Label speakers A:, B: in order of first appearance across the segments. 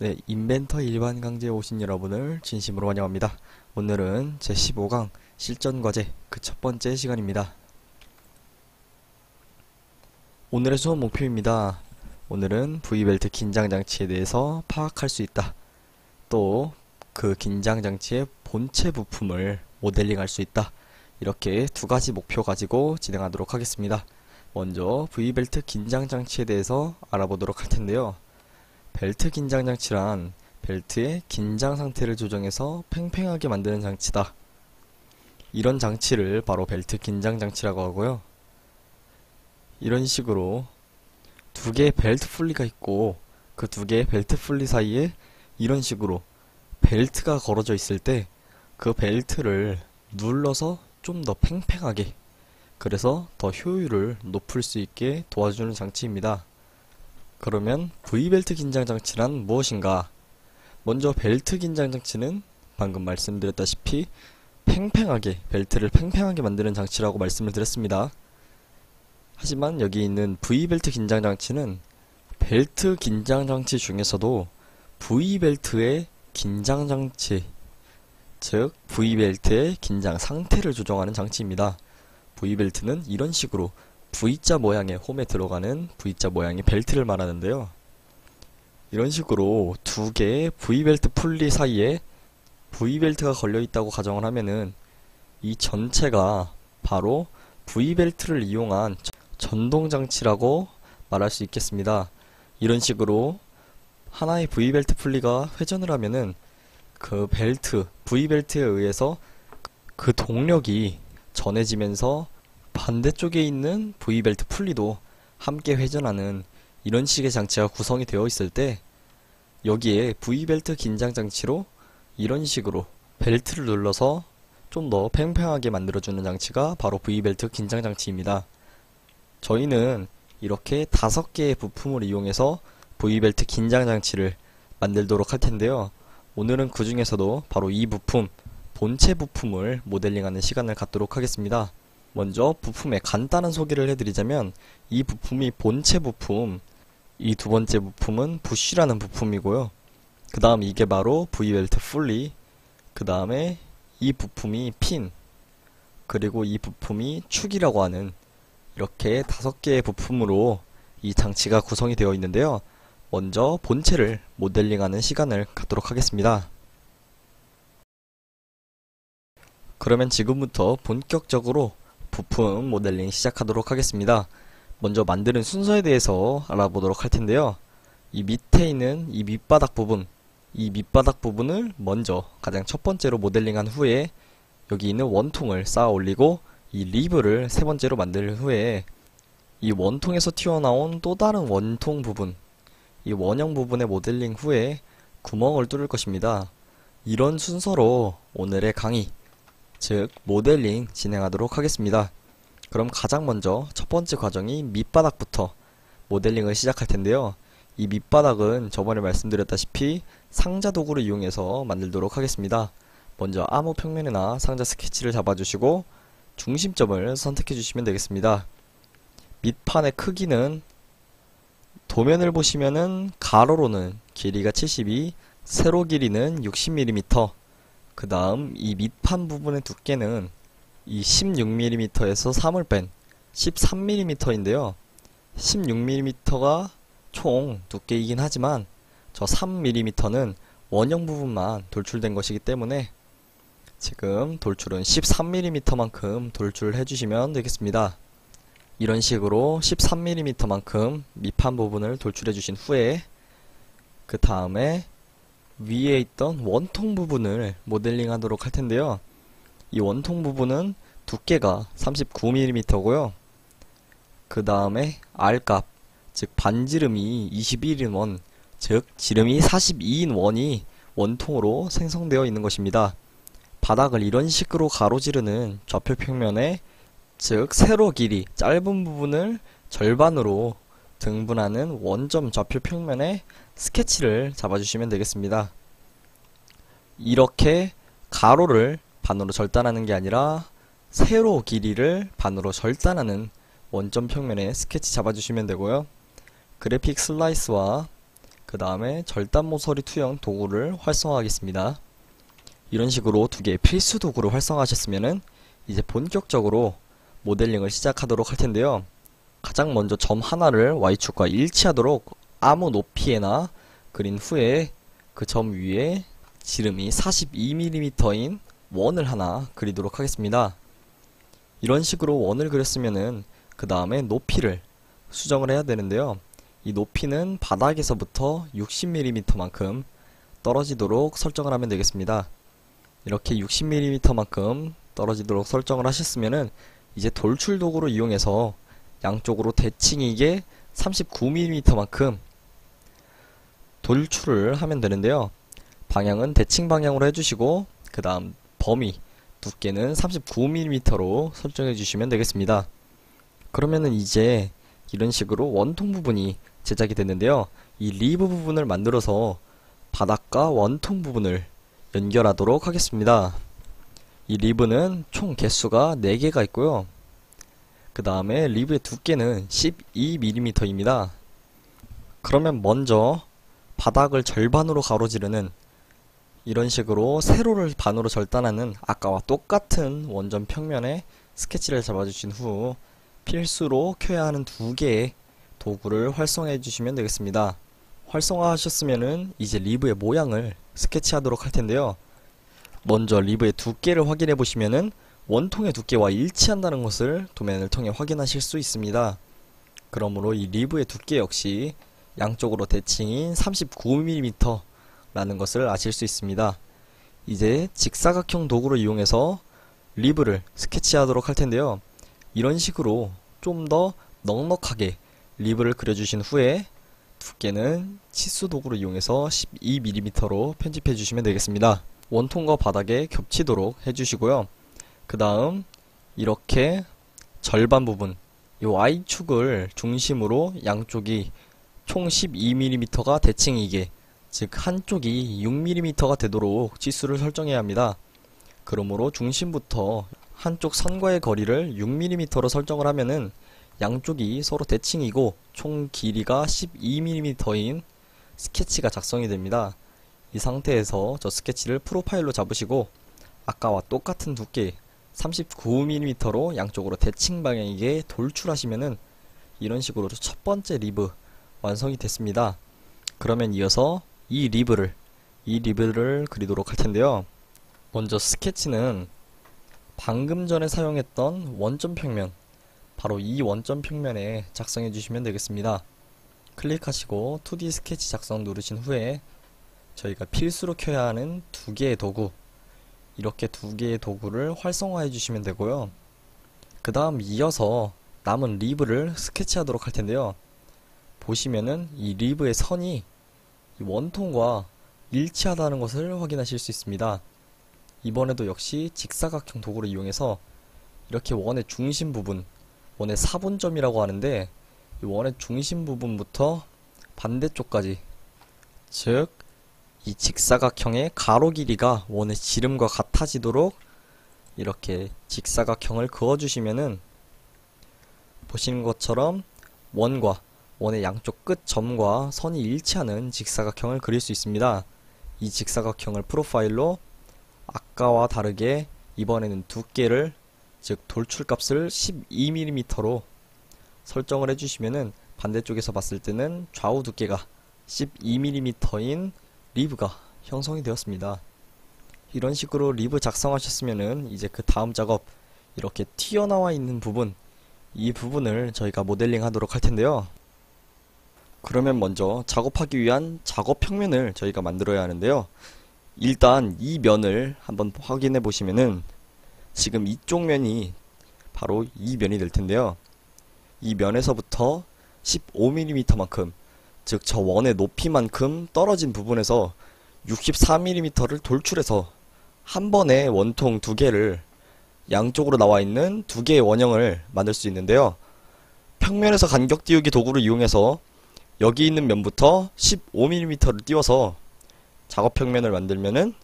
A: 네, 인벤터 일반 강좌에 오신 여러분을 진심으로 환영합니다. 오늘은 제15강 실전과제 그 첫 번째 시간입니다. 오늘의 수업 목표입니다. 오늘은 V벨트 긴장장치에 대해서 파악할 수 있다. 또 그 긴장장치의 본체 부품을 모델링할 수 있다. 이렇게 두 가지 목표 가지고 진행하도록 하겠습니다. 먼저 V벨트 긴장장치에 대해서 알아보도록 할 텐데요. 벨트 긴장장치란 벨트의 긴장 상태를 조정해서 팽팽하게 만드는 장치다. 이런 장치를 바로 벨트 긴장장치라고 하고요. 이런 식으로 두 개의 벨트 풀리가 있고 그 두 개의 벨트 풀리 사이에 이런 식으로 벨트가 걸어져 있을 때 그 벨트를 눌러서 좀 더 팽팽하게, 그래서 더 효율을 높일 수 있게 도와주는 장치입니다. 그러면 V벨트 긴장장치란 무엇인가? 먼저 벨트 긴장장치는 방금 말씀드렸다시피 팽팽하게, 벨트를 팽팽하게 만드는 장치라고 말씀을 드렸습니다. 하지만 여기 있는 V벨트 긴장장치는 벨트 긴장장치 중에서도 V벨트의 긴장장치, 즉 V벨트의 긴장 상태를 조정하는 장치입니다. V벨트는 이런 식으로 V자 모양의 홈에 들어가는 V자 모양의 벨트를 말하는데요. 이런 식으로 두 개의 V벨트 풀리 사이에 V벨트가 걸려있다고 가정을 하면은 이 전체가 바로 V벨트를 이용한 전동장치라고 말할 수 있겠습니다. 이런 식으로 하나의 V벨트 풀리가 회전을 하면은 그 벨트, V벨트에 의해서 그 동력이 전해지면서 반대쪽에 있는 V벨트 풀리도 함께 회전하는 이런 식의 장치가 구성이 되어 있을 때 여기에 V벨트 긴장 장치로 이런 식으로 벨트를 눌러서 좀 더 팽팽하게 만들어주는 장치가 바로 V벨트 긴장 장치입니다. 저희는 이렇게 5개의 부품을 이용해서 V벨트 긴장 장치를 만들도록 할 텐데요. 오늘은 그 중에서도 바로 이 부품, 본체 부품을 모델링하는 시간을 갖도록 하겠습니다. 먼저 부품의 간단한 소개를 해드리자면 이 부품이 본체 부품, 이 두 번째 부품은 부쉬라는 부품이고요. 그 다음 이게 바로 V벨트 풀리, 그 다음에 이 부품이 핀, 그리고 이 부품이 축이라고 하는 이렇게 5개의 부품으로 이 장치가 구성이 되어 있는데요. 먼저 본체를 모델링하는 시간을 갖도록 하겠습니다. 그러면 지금부터 본격적으로 부품 모델링 시작하도록 하겠습니다. 먼저 만드는 순서에 대해서 알아보도록 할 텐데요. 이 밑에 있는 이 밑바닥 부분, 이 밑바닥 부분을 먼저 가장 첫 번째로 모델링한 후에 여기 있는 원통을 쌓아 올리고 이 리브를 세 번째로 만든 후에 이 원통에서 튀어나온 또 다른 원통 부분, 이 원형 부분의 모델링 후에 구멍을 뚫을 것입니다. 이런 순서로 오늘의 강의, 즉 모델링 진행하도록 하겠습니다. 그럼 가장 먼저 첫 번째 과정이 밑바닥부터 모델링을 시작할 텐데요. 이 밑바닥은 저번에 말씀드렸다시피 상자 도구를 이용해서 만들도록 하겠습니다. 먼저 아무 평면이나 상자 스케치를 잡아주시고 중심점을 선택해 주시면 되겠습니다. 밑판의 크기는 도면을 보시면은 가로로는 길이가 72, 세로 길이는 60mm, 그 다음 이 밑판 부분의 두께는 이 16mm에서 3을 뺀 13mm인데요. 16mm가 총 두께이긴 하지만 저 3mm는 원형 부분만 돌출된 것이기 때문에 지금 돌출은 13mm만큼 돌출을 해주시면 되겠습니다. 이런 식으로 13mm만큼 밑판 부분을 돌출해 주신 후에 그 다음에 위에 있던 원통 부분을 모델링 하도록 할 텐데요. 이 원통 부분은 두께가 39mm고요. 그 다음에 R값, 즉 반지름이 21인 원, 즉 지름이 42인 원이 원통으로 생성되어 있는 것입니다. 바닥을 이런 식으로 가로지르는 좌표 평면에, 즉 세로 길이 짧은 부분을 절반으로 등분하는 원점 좌표 평면에 스케치를 잡아주시면 되겠습니다. 이렇게 가로를 반으로 절단하는 게 아니라 세로 길이를 반으로 절단하는 원점 평면에 스케치 잡아주시면 되고요. 그래픽 슬라이스와 그 다음에 절단 모서리 투영 도구를 활성화하겠습니다. 이런 식으로 두 개의 필수 도구를 활성화하셨으면은 이제 본격적으로 모델링을 시작하도록 할 텐데요. 가장 먼저 점 하나를 Y축과 일치하도록 아무 높이에나 그린 후에 그 점 위에 지름이 42mm인 원을 하나 그리도록 하겠습니다. 이런 식으로 원을 그렸으면은 그 다음에 높이를 수정을 해야 되는데요. 이 높이는 바닥에서부터 60mm만큼 떨어지도록 설정을 하면 되겠습니다. 이렇게 60mm만큼 떨어지도록 설정을 하셨으면은 이제 돌출 도구를 이용해서 양쪽으로 대칭이게 39mm만큼 돌출을 하면 되는데요. 방향은 대칭 방향으로 해주시고 그 다음 범위 두께는 39mm로 설정해 주시면 되겠습니다. 그러면은 이제 이런 식으로 원통 부분이 제작이 됐는데요. 이 리브 부분을 만들어서 바닥과 원통 부분을 연결하도록 하겠습니다. 이 리브는 총 개수가 4개가 있고요. 그 다음에 리브의 두께는 12mm입니다. 그러면 먼저 바닥을 절반으로 가로지르는 이런 식으로 세로를 반으로 절단하는 아까와 똑같은 원점 평면에 스케치를 잡아주신 후 필수로 켜야 하는 2개의 도구를 활성화해 주시면 되겠습니다. 활성화 하셨으면은 이제 리브의 모양을 스케치하도록 할 텐데요. 먼저 리브의 두께를 확인해 보시면은 원통의 두께와 일치한다는 것을 도면을 통해 확인하실 수 있습니다. 그러므로 이 리브의 두께 역시 양쪽으로 대칭인 39mm 라는 것을 아실 수 있습니다. 이제 직사각형 도구를 이용해서 리브를 스케치하도록 할 텐데요. 이런 식으로 좀 더 넉넉하게 리브를 그려주신 후에 두께는 치수 도구를 이용해서 12mm로 편집해 주시면 되겠습니다. 원통과 바닥에 겹치도록 해주시고요. 그 다음 이렇게 절반 부분 이 Y축을 중심으로 양쪽이 총 12mm가 대칭이게 즉 한쪽이 6mm가 되도록 치수를 설정해야 합니다. 그러므로 중심부터 한쪽 선과의 거리를 6mm로 설정을 하면은 양쪽이 서로 대칭이고 총 길이가 12mm인 스케치가 작성이 됩니다. 이 상태에서 저 스케치를 프로파일로 잡으시고 아까와 똑같은 두께 39mm로 양쪽으로 대칭 방향이게 돌출하시면은 이런 식으로 첫 번째 리브 완성이 됐습니다. 그러면 이어서 이 리브를 그리도록 할 텐데요. 먼저 스케치는 방금 전에 사용했던 원점 평면, 바로 이 원점 평면에 작성해 주시면 되겠습니다. 클릭하시고 2D 스케치 작성 누르신 후에 저희가 필수로 켜야 하는 2개의 도구, 이렇게 2개의 도구를 활성화해 주시면 되고요. 그 다음 이어서 남은 리브를 스케치하도록 할 텐데요. 보시면은 이 리브의 선이 이 원통과 일치하다는 것을 확인하실 수 있습니다. 이번에도 역시 직사각형 도구를 이용해서 이렇게 원의 중심 부분, 원의 사분점이라고 하는데 이 원의 중심 부분부터 반대쪽까지, 즉 이 직사각형의 가로 길이가 원의 지름과 같아지도록 이렇게 직사각형을 그어주시면은 보시는 것처럼 원과 원의 양쪽 끝 점과 선이 일치하는 직사각형을 그릴 수 있습니다. 이 직사각형을 프로파일로 아까와 다르게 이번에는 두께를, 즉 돌출값을 12mm로 설정을 해주시면은 반대쪽에서 봤을 때는 좌우 두께가 12mm인 리브가 형성이 되었습니다. 이런 식으로 리브 작성하셨으면은 이제 그 다음 작업, 이렇게 튀어나와 있는 부분, 이 부분을 저희가 모델링 하도록 할 텐데요. 그러면 먼저 작업하기 위한 작업 평면을 저희가 만들어야 하는데요. 일단 이 면을 한번 확인해 보시면은 지금 이쪽 면이 바로 이 면이 될 텐데요. 이 면에서부터 15mm만큼, 즉 저 원의 높이만큼 떨어진 부분에서 64mm를 돌출해서 한 번에 원통 2개를 양쪽으로 나와 있는 2개의 원형을 만들 수 있는데요. 평면에서 간격 띄우기 도구를 이용해서 여기 있는 면부터 15mm를 띄워서 작업 평면을 만들면은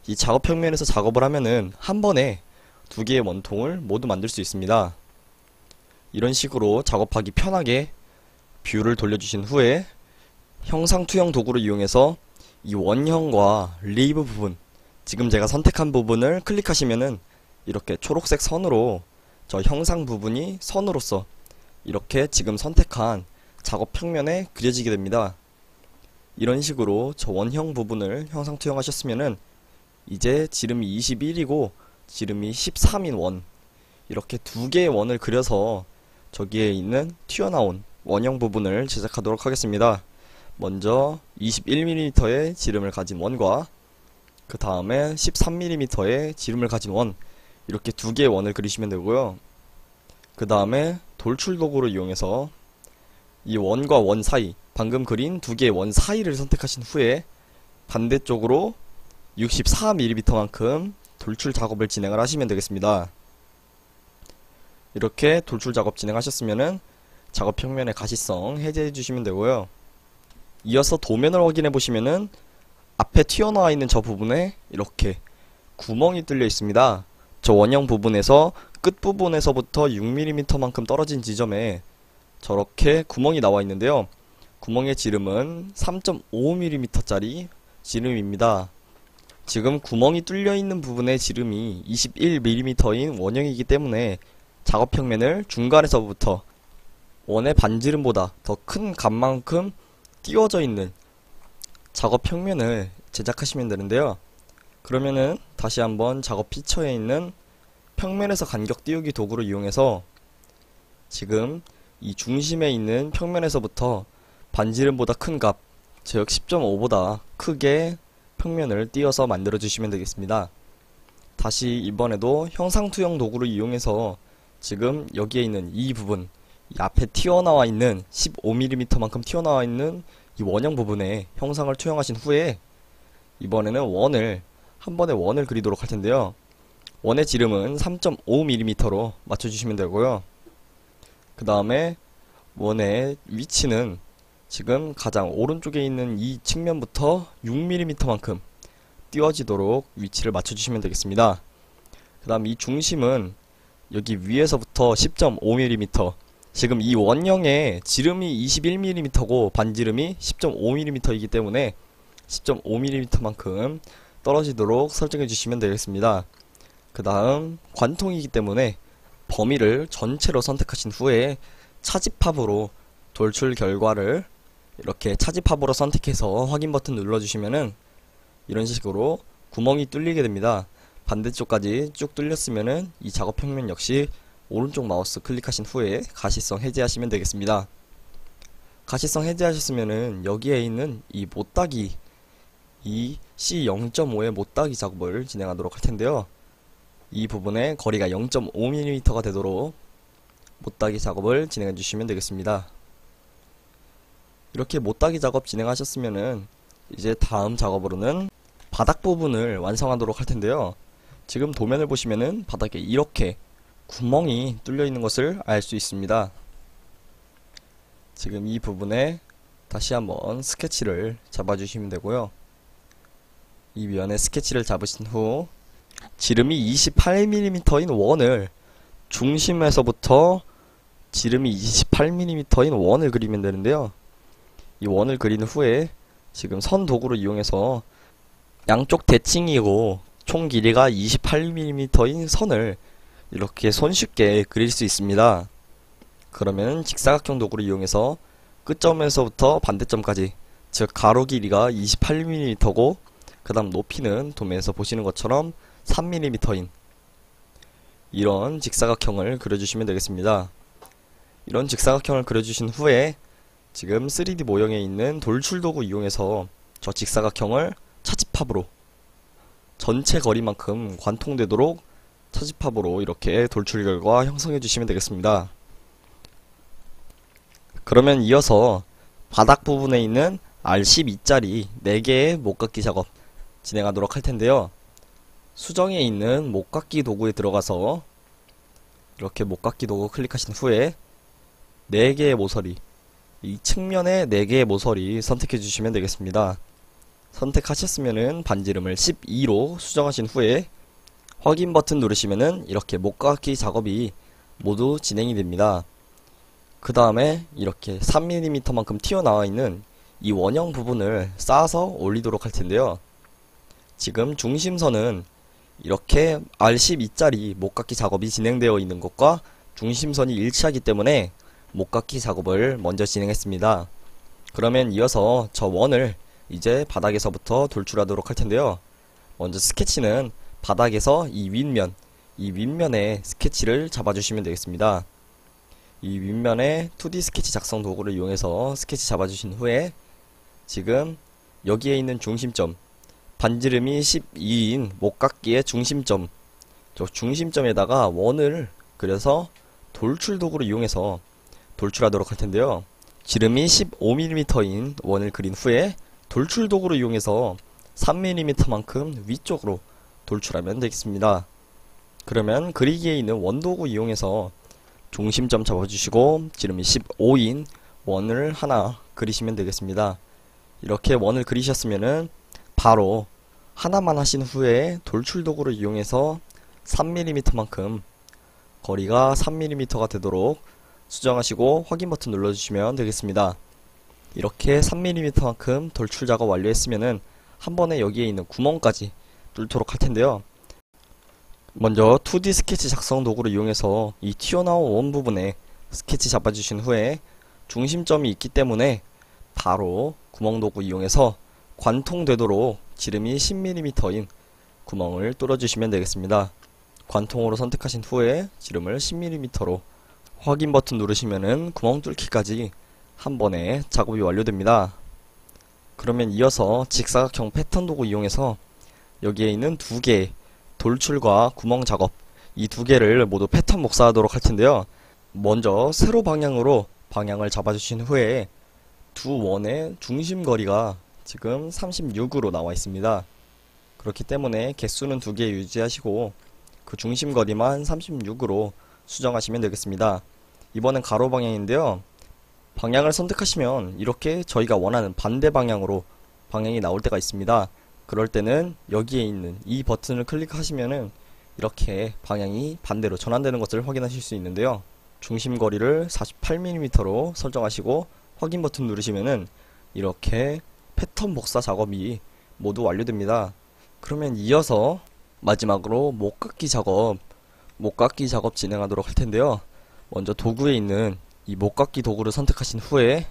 A: 이 작업 평면에서 작업을 하면은 한 번에 2개의 원통을 모두 만들 수 있습니다. 이런 식으로 작업하기 편하게 뷰를 돌려주신 후에 형상 투영 도구를 이용해서 이 원형과 리브 부분, 지금 제가 선택한 부분을 클릭하시면은 이렇게 초록색 선으로 저 형상 부분이 선으로서 이렇게 지금 선택한 작업 평면에 그려지게 됩니다. 이런 식으로 저 원형 부분을 형상 투영하셨으면은 이제 지름이 21이고 지름이 13인 원, 이렇게 두 개의 원을 그려서 저기에 있는 튀어나온 원형 부분을 제작하도록 하겠습니다. 먼저 21mm의 지름을 가진 원과 그 다음에 13mm의 지름을 가진 원, 이렇게 두 개의 원을 그리시면 되고요. 그 다음에 돌출 도구를 이용해서 이 원과 원 사이, 방금 그린 두 개의 원 사이를 선택하신 후에 반대쪽으로 64mm만큼 돌출 작업을 진행을 하시면 되겠습니다. 이렇게 돌출 작업 진행하셨으면은 작업 평면의 가시성 해제해 주시면 되고요. 이어서 도면을 확인해 보시면은 앞에 튀어나와 있는 저 부분에 이렇게 구멍이 뚫려 있습니다. 저 원형 부분에서 끝부분에서부터 6mm만큼 떨어진 지점에 저렇게 구멍이 나와 있는데요. 구멍의 지름은 3.5mm짜리 지름입니다. 지금 구멍이 뚫려 있는 부분의 지름이 21mm인 원형이기 때문에 작업 평면을 중간에서부터 원의 반지름보다 더 큰 값만큼 띄워져 있는 작업 평면을 제작하시면 되는데요. 그러면은 다시 한번 작업 피처에 있는 평면에서 간격 띄우기 도구를 이용해서 지금 이 중심에 있는 평면에서부터 반지름보다 큰 값, 즉 10.5보다 크게 평면을 띄워서 만들어 주시면 되겠습니다. 다시 이번에도 형상 투영 도구를 이용해서 지금 여기에 있는 이 부분, 이 앞에 튀어나와 있는 15mm만큼 튀어나와 있는 이 원형 부분에 형상을 투영하신 후에 이번에는 한 번에 원을 그리도록 할 텐데요. 원의 지름은 3.5mm로 맞춰주시면 되고요. 그 다음에 원의 위치는 지금 가장 오른쪽에 있는 이 측면부터 6mm만큼 띄워지도록 위치를 맞춰주시면 되겠습니다. 그 다음 이 중심은 여기 위에서부터 10.5mm, 지금 이 원형의 지름이 21mm고 반지름이 10.5mm이기 때문에 10.5mm만큼 떨어지도록 설정해 주시면 되겠습니다. 그 다음 관통이기 때문에 범위를 전체로 선택하신 후에 차집합으로 돌출 결과를 이렇게 차집합으로 선택해서 확인 버튼 눌러주시면은 이런 식으로 구멍이 뚫리게 됩니다. 반대쪽까지 쭉 뚫렸으면은 이 작업 평면 역시 오른쪽 마우스 클릭하신 후에 가시성 해제하시면 되겠습니다. 가시성 해제하셨으면은 여기에 있는 이 못따기, 이 C0.5의 못따기 작업을 진행하도록 할 텐데요. 이 부분에 거리가 0.5mm가 되도록 못따기 작업을 진행해 주시면 되겠습니다. 이렇게 못따기 작업 진행하셨으면은 이제 다음 작업으로는 바닥 부분을 완성하도록 할 텐데요. 지금 도면을 보시면은 바닥에 이렇게 구멍이 뚫려 있는 것을 알 수 있습니다. 지금 이 부분에 다시 한번 스케치를 잡아주시면 되고요. 이 면에 스케치를 잡으신 후 지름이 28mm인 원을 중심에서부터 지름이 28mm인 원을 그리면 되는데요. 이 원을 그린 후에 지금 선 도구를 이용해서 양쪽 대칭이고 총 길이가 28mm인 선을 이렇게 손쉽게 그릴 수 있습니다. 그러면 직사각형 도구를 이용해서 끝점에서부터 반대점까지, 즉 가로 길이가 28mm고 그 다음 높이는 도면에서 보시는 것처럼 3mm인 이런 직사각형을 그려주시면 되겠습니다. 이런 직사각형을 그려주신 후에 지금 3D 모형에 있는 돌출 도구 이용해서 저 직사각형을 차집합으로 전체 거리만큼 관통되도록 차집합으로 이렇게 돌출 결과 형성해 주시면 되겠습니다. 그러면 이어서 바닥 부분에 있는 R12짜리 4개의 못깎기 작업 진행하도록 할 텐데요. 수정에 있는 못깎기 도구에 들어가서 이렇게 못깎기 도구 클릭하신 후에 4개의 모서리, 이 측면에 4개의 모서리 선택해 주시면 되겠습니다. 선택하셨으면은 반지름을 12로 수정하신 후에 확인 버튼 누르시면은 이렇게 못깎기 작업이 모두 진행이 됩니다. 그 다음에 이렇게 3mm만큼 튀어나와 있는 이 원형 부분을 쌓아서 올리도록 할 텐데요. 지금 중심선은 이렇게 R12짜리 목깎기 작업이 진행되어 있는 것과 중심선이 일치하기 때문에 목깎기 작업을 먼저 진행했습니다. 그러면 이어서 저 원을 이제 바닥에서부터 돌출하도록 할 텐데요. 먼저 스케치는 바닥에서 이 윗면에 스케치를 잡아주시면 되겠습니다. 이 윗면에 2D 스케치 작성 도구를 이용해서 스케치 잡아주신 후에 지금 여기에 있는 중심점, 반지름이 12인 목깎기의 중심점, 저 중심점에다가 원을 그려서 돌출 도구를 이용해서 돌출하도록 할 텐데요. 지름이 15mm인 원을 그린 후에 돌출 도구를 이용해서 3mm만큼 위쪽으로 돌출하면 되겠습니다. 그러면 그리기에 있는 원도구 이용해서 중심점 잡아주시고 지름이 15인 원을 하나 그리시면 되겠습니다. 이렇게 원을 그리셨으면은 바로 하나만 하신 후에 돌출 도구를 이용해서 3mm만큼 거리가 3mm가 되도록 수정하시고 확인 버튼 눌러주시면 되겠습니다. 이렇게 3mm만큼 돌출 작업 완료했으면은 한 번에 여기에 있는 구멍까지 뚫도록 할 텐데요. 먼저 2D 스케치 작성 도구를 이용해서 이 튀어나온 원 부분에 스케치 잡아주신 후에 중심점이 있기 때문에 바로 구멍 도구 이용해서 관통되도록 지름이 10mm인 구멍을 뚫어주시면 되겠습니다. 관통으로 선택하신 후에 지름을 10mm로 확인 버튼 누르시면은 구멍 뚫기까지 한 번에 작업이 완료됩니다. 그러면 이어서 직사각형 패턴 도구 이용해서 여기에 있는 두 개의 돌출과 구멍 작업, 이 두 개를 모두 패턴 목사하도록 할 텐데요. 먼저 세로 방향으로 방향을 잡아주신 후에 두 원의 중심 거리가 지금 36으로 나와 있습니다. 그렇기 때문에 개수는 두 개 유지하시고 그 중심 거리만 36으로 수정하시면 되겠습니다. 이번엔 가로 방향인데요. 방향을 선택하시면 이렇게 저희가 원하는 반대 방향으로 방향이 나올 때가 있습니다. 그럴 때는 여기에 있는 이 버튼을 클릭하시면은 이렇게 방향이 반대로 전환되는 것을 확인하실 수 있는데요. 중심 거리를 48mm로 설정하시고 확인 버튼 누르시면은 이렇게 패턴 복사 작업이 모두 완료됩니다. 그러면 이어서 마지막으로 목깎기 작업 진행하도록 할 텐데요. 먼저 도구에 있는 이 목깎기 도구를 선택하신 후에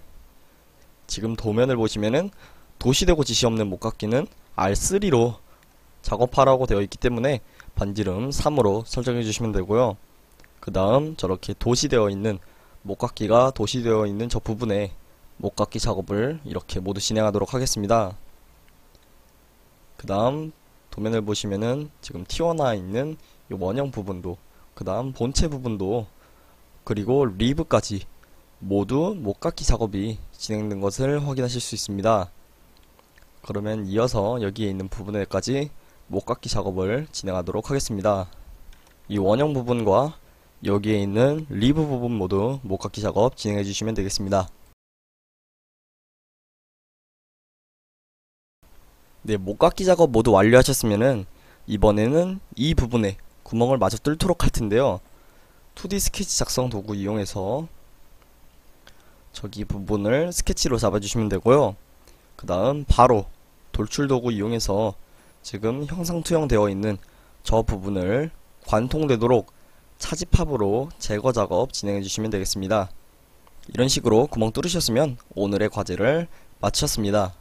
A: 지금 도면을 보시면은 도시되고 지시 없는 목깎기는 R3로 작업하라고 되어 있기 때문에 반지름 3으로 설정해 주시면 되고요. 그 다음 저렇게 도시되어 있는 목깎기가 도시되어 있는 저 부분에 목깎기 작업을 이렇게 모두 진행하도록 하겠습니다. 그 다음 도면을 보시면은 지금 튀어나와 있는 이 원형 부분도, 그 다음 본체 부분도, 그리고 리브까지 모두 목깎기 작업이 진행된 것을 확인하실 수 있습니다. 그러면 이어서 여기에 있는 부분에까지 목깎기 작업을 진행하도록 하겠습니다. 이 원형 부분과 여기에 있는 리브 부분 모두 목깎기 작업 진행해 주시면 되겠습니다. 네, 목깎기 작업 모두 완료하셨으면은 이번에는 이 부분에 구멍을 마저 뚫도록 할 텐데요. 2D 스케치 작성 도구 이용해서 저기 부분을 스케치로 잡아주시면 되고요. 그 다음 바로 돌출 도구 이용해서 지금 형상 투영되어 있는 저 부분을 관통되도록 차지팝으로 제거 작업 진행해 주시면 되겠습니다. 이런 식으로 구멍 뚫으셨으면 오늘의 과제를 마치셨습니다.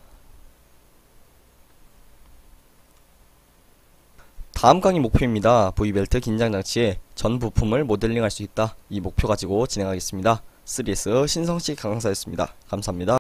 A: 다음 강의 목표입니다. V벨트 긴장장치의 전 부품을 모델링할 수 있다. 이 목표 가지고 진행하겠습니다. 3S 신성식 강사였습니다. 감사합니다.